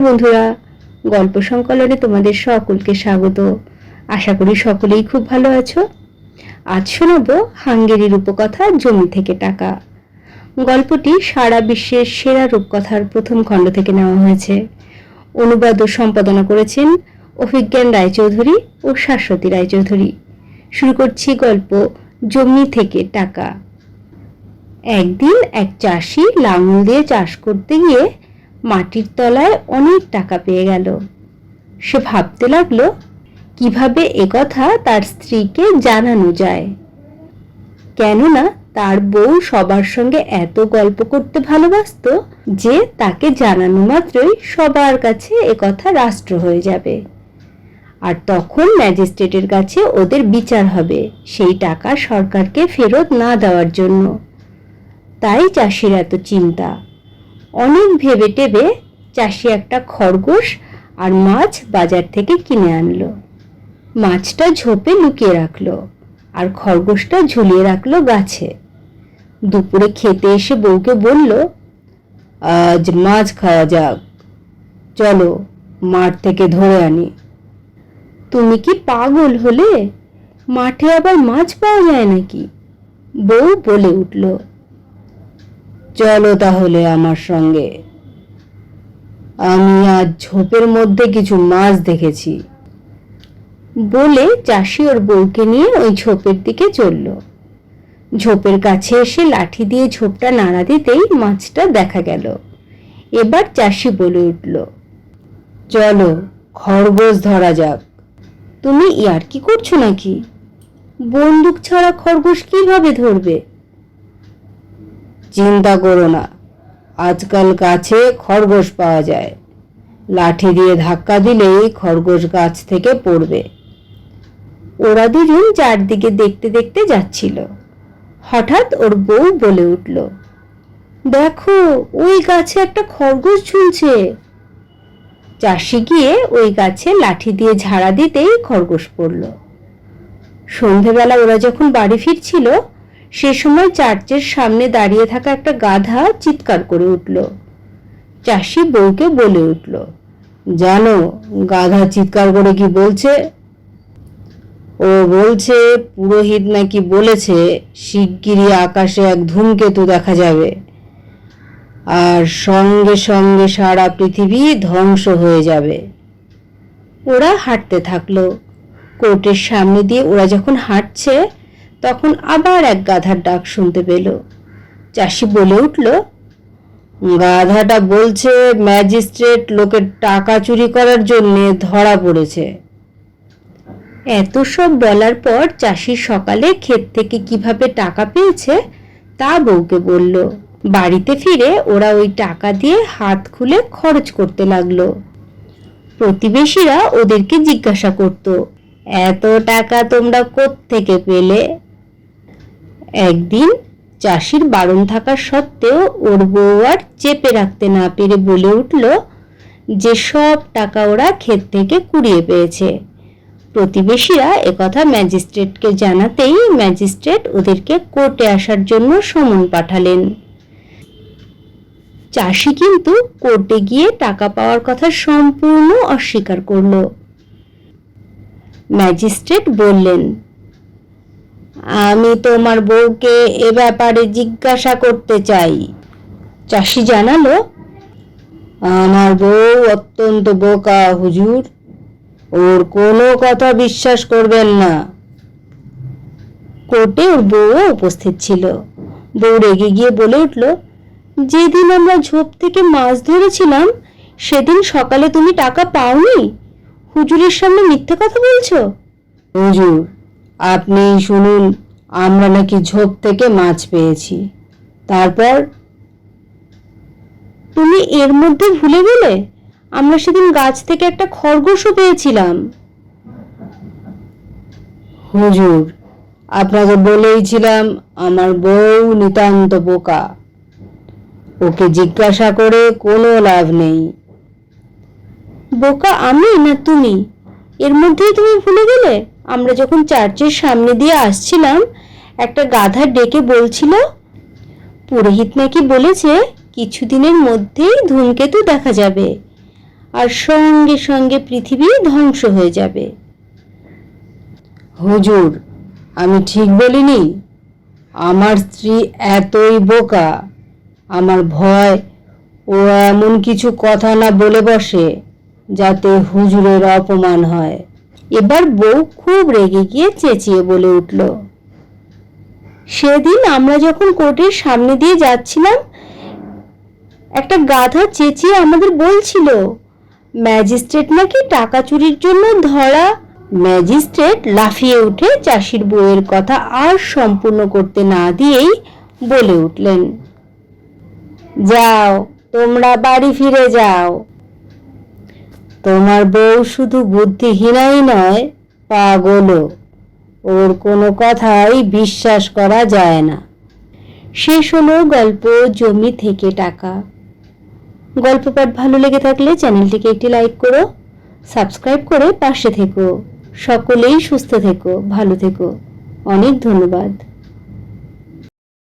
বন্ধুরা, গল্প সংকলনে তোমাদের সকলকে স্বাগত। আশা করি সকলেই খুব ভালো আছো। আজ শোনাবো হাঙ্গেরির রূপকথা জমি থেকে টাকা। গল্পটি সারা বিশ্বের সেরা রূপকথার প্রথম খণ্ড থেকে নেওয়া হয়েছে। অনুবাদ ও সম্পাদনা করেছেন অভিজ্ঞান রায়চৌধুরী ও শাশ্বতী রায়চৌধুরী। শুরু করছি গল্প জমি থেকে টাকা। একদিন এক চাষি লাঙল দিয়ে চাষ করতে গিয়ে মাটির তলায় অনেক টাকা পেয়ে গেল। সে ভাবতে লাগলো কিভাবে একথা তার স্ত্রীকে জানানো যায়, কেননা তার বউ সবার সঙ্গে এত গল্প করতে ভালোবাসতো যে তাকে জানানো মাত্রই সবার কাছে একথা রাষ্ট্র হয়ে যাবে, আর তখন ম্যাজিস্ট্রেটের কাছে ওদের বিচার হবে সেই টাকা সরকারকে ফেরত না দেওয়ার জন্য। তাই চাষির এত চিন্তা। অনেক ভেবে টেবে চাষি একটা খরগোশ আর মাছ বাজার থেকে কিনে আনলো। মাছটা ঝোপে লুকিয়ে রাখলো আর খরগোশটা ঝুলিয়ে রাখলো গাছে। দুপুরে খেতে এসে বউকে বলল, আজ মাছ খাওয়া যাক, চলো মাঠ থেকে ধরে আনি। তুমি কি পাগল হলে? মাঠে আবার মাছ পাওয়া যায় নাকি? বউ বলে উঠল, চলো তাহলে আমার সঙ্গে, আমি আজ ঝোপের মধ্যে কিছু মাছ দেখেছি। বলে চাষি ওর বউকে নিয়ে ওই ঝোপের দিকে চলল। ঝোপের কাছে এসে লাঠি দিয়ে ঝোপটা নাড়া দিতেই মাছটা দেখা গেল। এবার চাষি বলে উঠল, চলো খরগোশ ধরা যাক। তুমি ইয়ার্কি করছো নাকি? বন্দুক ছাড়া খরগোশ কিভাবে ধরবে? চিন্তা করো না, আজকাল গাছে খরগোশ পাওয়া যায়, লাঠি দিয়ে ধাক্কা দিলেই খরগোশ গাছ থেকে পড়বে। ওরা দুজন চারদিকে দেখতে দেখতে যাচ্ছিল। হঠাৎ ওর বউ বলে উঠল, দেখো ওই গাছে একটা খরগোশ ঝুলছে। চাষি গিয়ে ওই গাছে লাঠি দিয়ে ঝাড়া দিতেই খরগোশ পড়ল। সন্ধেবেলা ওরা যখন বাড়ি ফিরছিল সে সময় চার্চের সামনে দাঁড়িয়ে থাকা একটা গাধা চিৎকার করে উঠল। চাষি বউকে বলে উঠল, জানো গাধা চিৎকার করে কি বলছে? ও বলছে পুরোহিত নাকি বলেছে শিগগিরই আকাশে এক ধূমকেতু দেখা যাবে, আর সঙ্গে সঙ্গে সারা পৃথিবী ধ্বংস হয়ে যাবে। ওরা হাঁটতে থাকলো। কোর্টের সামনে দিয়ে ওরা যখন হাঁটছে তখন আবার এক গাধার ডাক শুনতে পেল। চাষি বলে উঠল, গাধাটা বলছে ম্যাজিস্ট্রেট লোকের টাকা চুরি করার জন্য ধরা পড়েছে। এত সব বলার পর চাষি সকালে ক্ষেত থেকে কিভাবে টাকা পেয়েছে তা বউকে বলল। বাড়িতে ফিরে ওরা ওই টাকা দিয়ে হাত খুলে খরচ করতে লাগলো। প্রতিবেশীরা ওদেরকে জিজ্ঞাসা করত, এত টাকা তোমরা কোত্থেকে পেলে? একদিন চাষির বারণ থাকা সত্ত্বেও ওর বউ আর চেপে রাখতে না পেরে বলে উঠল যে সব টাকা ওরা ক্ষেত থেকে কুড়িয়ে পেয়েছে। প্রতিবেশীরা একথা ম্যাজিস্ট্রেটকে জানাতেই ম্যাজিস্ট্রেট ওদেরকে কোর্টে আসার জন্য সমন পাঠালেন। চাষি কিন্তু কোর্টে গিয়ে টাকা পাওয়ার কথা সম্পূর্ণ অস্বীকার করল। ম্যাজিস্ট্রেট বললেন, আমি তোমার বউকে এ ব্যাপারে জিজ্ঞাসা করতে চাই। চাষি জানালো, আমার বউ অত্যন্ত বোকা হুজুর, ওর কোনো কথা বিশ্বাস করবেন না। কোর্টে ওর বউও উপস্থিত ছিল। বউ রেগে গিয়ে বলে উঠল, যেদিন আমরা ঝোপ থেকে মাছ ধরেছিলাম সেদিন সকালে তুমি টাকা পাওনি, হুজুরের সামনে মিথ্যে কথা বলছো। হুজুর আপনি শুনুন, আমরা নাকি ঝোপ থেকে মাছ পেয়েছি। তারপর তুমি এর মধ্যে ভুলে গেলে আমরা সেদিন গাছ থেকে একটা খরগোশও পেয়েছিলাম। হুজুর আপনাকে বলেইছিলাম আমার বউ নিতান্ত বোকা, ওকে জিজ্ঞাসা করে কোনো লাভ নেই। বোকা আমি না তুমি? এর মধ্যেই তুমি ভুলে গেলে আমরা যখন চার্চের সামনে দিয়ে আসছিলাম একটা গাধা ডেকে বলছিল পুরোহিত নাকি বলেছে কিছুদিনের মধ্যেই ধূমকেতু দেখা যাবে, আর সঙ্গে সঙ্গে পৃথিবী ধ্বংস হয়ে যাবে। হুজুর, আমি ঠিক বলিনি? আমার স্ত্রী এতই বোকা, আমার ভয় ও এমন কিছু কথা না বলে বসে যাতে হুজুরের অপমান হয়। এবার বউ খুব রেগে গিয়ে চেঁচিয়ে বলে উঠল, সেদিন আমরা যখন কোর্টের সামনে দিয়ে যাচ্ছিলাম, একটা গাধা চেঁচিয়ে আমাদের বলছিল ম্যাজিস্ট্রেট নাকি টাকা চুরির জন্য ধরা। ম্যাজিস্ট্রেট লাফিয়ে উঠে চাষির বউয়ের কথা আর সম্পূর্ণ করতে না দিয়েই বলে উঠলেন, যাও, তোমরা বাড়ি ফিরে যাও। তোমার বউ শুধু বুদ্ধিহীনাই নয়, পাগলও। ওর কোনো কথাই বিশ্বাস করা যায় না। শেষ হলো গল্প জমি থেকে টাকা। গল্প পাঠ ভালো লেগে থাকলে চ্যানেলটিকে একটি লাইক করো, সাবস্ক্রাইব করে পাশে থেকো। সকলেই সুস্থ থেকো, ভালো থেকো। অনেক ধন্যবাদ।